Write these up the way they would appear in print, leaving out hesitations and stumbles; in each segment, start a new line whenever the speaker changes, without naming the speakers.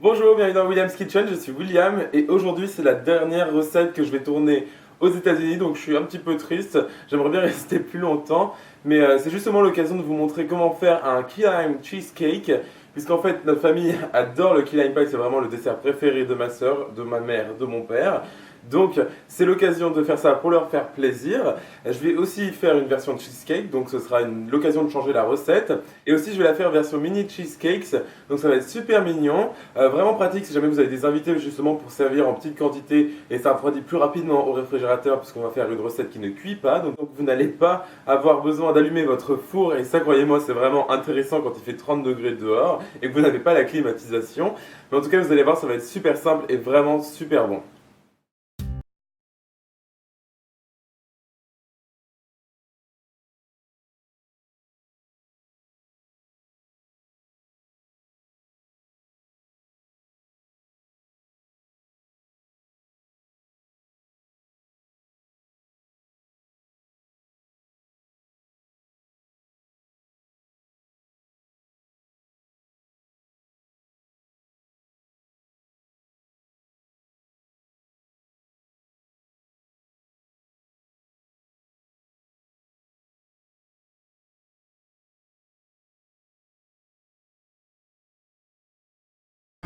Bonjour, bienvenue dans William's Kitchen, je suis William et aujourd'hui c'est la dernière recette que je vais tourner aux États-Unis, donc je suis un petit peu triste, j'aimerais bien rester plus longtemps, mais c'est justement l'occasion de vous montrer comment faire un key lime cheesecake, puisqu'en fait notre famille adore le key lime pie, c'est vraiment le dessert préféré de ma soeur, de ma mère, de mon père. Donc c'est l'occasion de faire ça pour leur faire plaisir. Je vais aussi faire une version de cheesecake, donc ce sera l'occasion de changer la recette. Et aussi je vais la faire version mini cheesecakes, donc ça va être super mignon, vraiment pratique si jamais vous avez des invités justement pour servir en petite quantité et ça refroidit plus rapidement au réfrigérateur puisqu'on va faire une recette qui ne cuit pas. Donc vous n'allez pas avoir besoin d'allumer votre four et ça croyez-moi c'est vraiment intéressant quand il fait 30 degrés dehors et que vous n'avez pas la climatisation. Mais en tout cas vous allez voir ça va être super simple et vraiment super bon.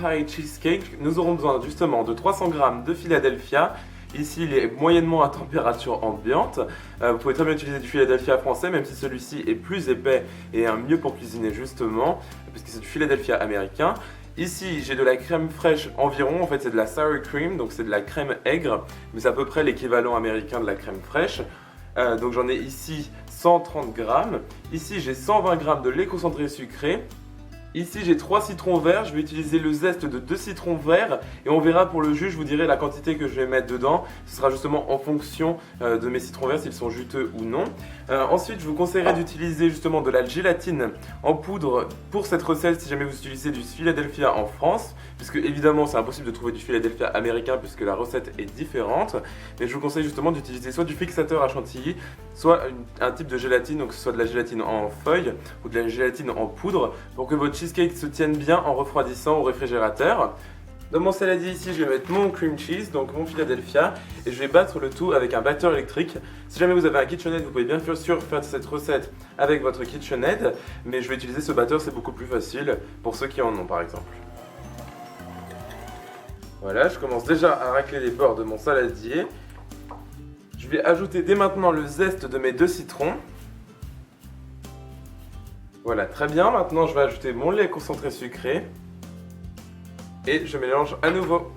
Pareil cheesecake, nous aurons besoin justement de 300 g de Philadelphia. Ici, il est moyennement à température ambiante. Vous pouvez très bien utiliser du Philadelphia français, même si celui-ci est plus épais et mieux pour cuisiner justement, puisque c'est du Philadelphia américain. Ici, j'ai de la crème fraîche environ, en fait c'est de la sour cream, donc c'est de la crème aigre, mais c'est à peu près l'équivalent américain de la crème fraîche. Donc j'en ai ici 130 g. Ici, j'ai 120 g de lait concentré sucré. Ici j'ai 3 citrons verts, je vais utiliser le zeste de 2 citrons verts et on verra pour le jus, je vous dirai la quantité que je vais mettre dedans. Ce sera justement en fonction de mes citrons verts, s'ils sont juteux ou non. Ensuite je vous conseillerais d'utiliser justement de la gélatine en poudre pour cette recette si jamais vous utilisez du Philadelphia en France, puisque évidemment c'est impossible de trouver du Philadelphia américain puisque la recette est différente. Mais je vous conseille justement d'utiliser soit du fixateur à chantilly, soit un type de gélatine, donc que ce soit de la gélatine en feuille ou de la gélatine en poudre pour que votre cheesecake se tienne bien en refroidissant au réfrigérateur. Dans mon saladier ici, je vais mettre mon cream cheese, donc mon Philadelphia, et je vais battre le tout avec un batteur électrique. Si jamais vous avez un KitchenAid, vous pouvez bien sûr faire cette recette avec votre KitchenAid, mais je vais utiliser ce batteur, c'est beaucoup plus facile pour ceux qui en ont par exemple. Voilà, je commence déjà à racler les bords de mon saladier. Je vais ajouter dès maintenant le zeste de mes 2 citrons. Voilà, très bien. Maintenant, je vais ajouter mon lait concentré sucré. Et je mélange à nouveau.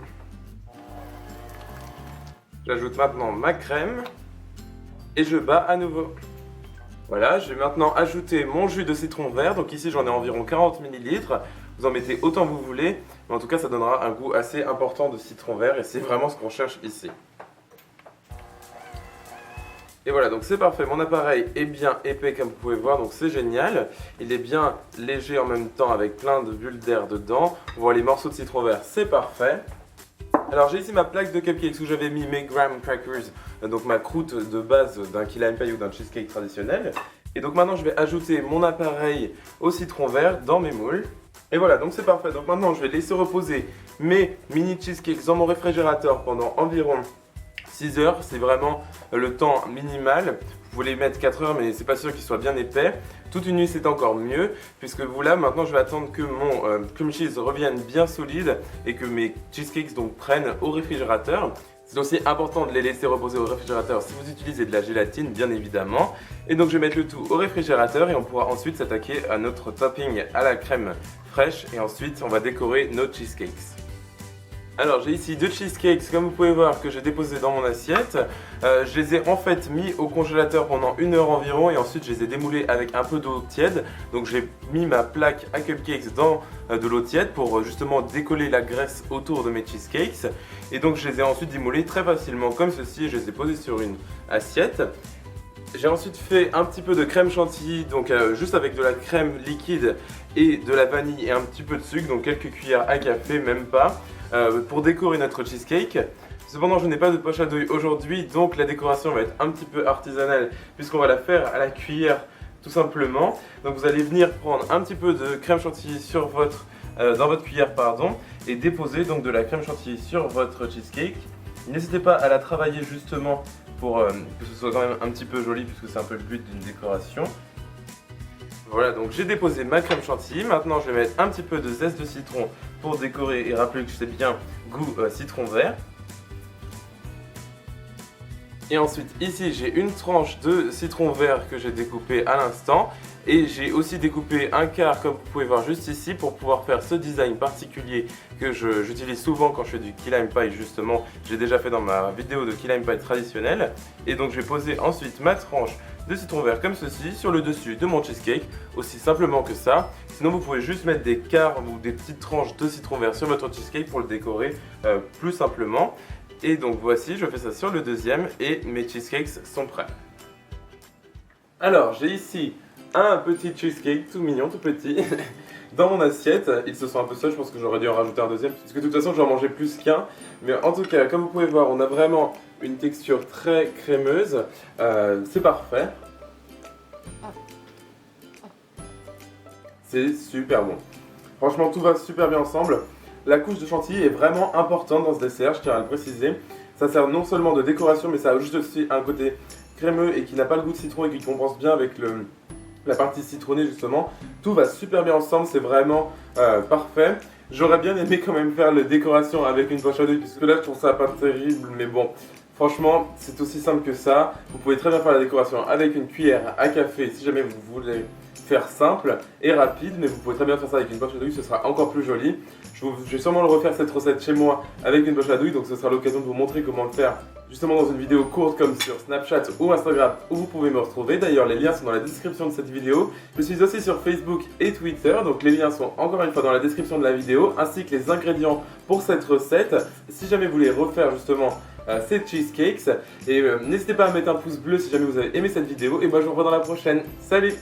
J'ajoute maintenant ma crème. Et je bats à nouveau. Voilà, je vais maintenant ajouter mon jus de citron vert. Donc ici, j'en ai environ 40 ml. Vous en mettez autant que vous voulez. Mais en tout cas, ça donnera un goût assez important de citron vert. Et c'est vraiment ce qu'on cherche ici. Et voilà, donc c'est parfait, mon appareil est bien épais comme vous pouvez voir, donc c'est génial. Il est bien léger en même temps avec plein de bulles d'air dedans. On voit les morceaux de citron vert, c'est parfait. Alors j'ai ici ma plaque de cupcakes où j'avais mis mes graham crackers, donc ma croûte de base d'un key lime pie ou d'un cheesecake traditionnel. Et donc maintenant je vais ajouter mon appareil au citron vert dans mes moules. Et voilà, donc c'est parfait. Donc maintenant je vais laisser reposer mes mini cheesecakes dans mon réfrigérateur pendant environ 6 heures, c'est vraiment le temps minimal. Vous pouvez les mettre 4 heures, mais c'est pas sûr qu'ils soient bien épais. Toute une nuit, c'est encore mieux, puisque vous là, maintenant, je vais attendre que mon cream cheese revienne bien solide et que mes cheesecakes donc prennent au réfrigérateur. C'est aussi important de les laisser reposer au réfrigérateur si vous utilisez de la gélatine, bien évidemment. Et donc, je vais mettre le tout au réfrigérateur et on pourra ensuite s'attaquer à notre topping à la crème fraîche. Et ensuite, on va décorer nos cheesecakes. Alors j'ai ici 2 cheesecakes comme vous pouvez voir que j'ai déposé dans mon assiette. Je les ai en fait mis au congélateur pendant 1 heure environ et ensuite je les ai démoulés avec un peu d'eau tiède. Donc j'ai mis ma plaque à cupcakes dans de l'eau tiède pour justement décoller la graisse autour de mes cheesecakes. Et donc je les ai ensuite démoulés très facilement comme ceci et je les ai posés sur une assiette. J'ai ensuite fait un petit peu de crème chantilly, donc juste avec de la crème liquide et de la vanille et un petit peu de sucre, donc quelques cuillères à café, même pas. Pour décorer notre cheesecake. Cependant je n'ai pas de poche à douille aujourd'hui, donc la décoration va être un petit peu artisanale puisqu'on va la faire à la cuillère tout simplement. Donc vous allez venir prendre un petit peu de crème chantilly sur votre dans votre cuillère et déposer donc de la crème chantilly sur votre cheesecake. N'hésitez pas à la travailler justement pour que ce soit quand même un petit peu joli puisque c'est un peu le but d'une décoration. Voilà, donc j'ai déposé ma crème chantilly. Maintenant je vais mettre un petit peu de zeste de citron pour décorer et rappeler que c'est bien goût citron vert. Et ensuite ici j'ai une tranche de citron vert que j'ai découpé à l'instant. Et j'ai aussi découpé un quart comme vous pouvez voir juste ici pour pouvoir faire ce design particulier que j'utilise souvent quand je fais du key lime pie justement. J'ai déjà fait dans ma vidéo de key lime pie traditionnel. Et donc je vais poser ensuite ma tranche de citron vert comme ceci sur le dessus de mon cheesecake, aussi simplement que ça. Sinon vous pouvez juste mettre des quarts ou des petites tranches de citron vert sur votre cheesecake pour le décorer plus simplement. Et donc voici, je fais ça sur le deuxième et mes cheesecakes sont prêts. Alors j'ai ici un petit cheesecake tout mignon, tout petit dans mon assiette. Ils se sont un peu seuls, je pense que j'aurais dû en rajouter un deuxième parce que de toute façon j'en mangeais plus qu'un. Mais en tout cas, comme vous pouvez voir, on a vraiment une texture très crémeuse. C'est parfait. C'est super bon. Franchement, tout va super bien ensemble. La couche de chantilly est vraiment importante dans ce dessert, je tiens à le préciser. Ça sert non seulement de décoration, mais ça a juste aussi un côté crémeux et qui n'a pas le goût de citron et qui compense bien avec la partie citronnée justement. Tout va super bien ensemble, c'est vraiment parfait. J'aurais bien aimé quand même faire la décoration avec une poche à douille, puisque là je trouve ça pas terrible, mais bon. Franchement, c'est aussi simple que ça. Vous pouvez très bien faire la décoration avec une cuillère à café si jamais vous voulez faire simple et rapide, mais vous pouvez très bien faire ça avec une poche à douille, ce sera encore plus joli. Je vais sûrement le refaire cette recette chez moi avec une poche à douille, donc ce sera l'occasion de vous montrer comment le faire justement dans une vidéo courte comme sur Snapchat ou Instagram où vous pouvez me retrouver. D'ailleurs les liens sont dans la description de cette vidéo. Je suis aussi sur Facebook et Twitter, donc les liens sont encore une fois dans la description de la vidéo, ainsi que les ingrédients pour cette recette. Si jamais vous voulez refaire justement ces cheesecakes, et n'hésitez pas à mettre un pouce bleu si jamais vous avez aimé cette vidéo, et moi je vous revois dans la prochaine. Salut!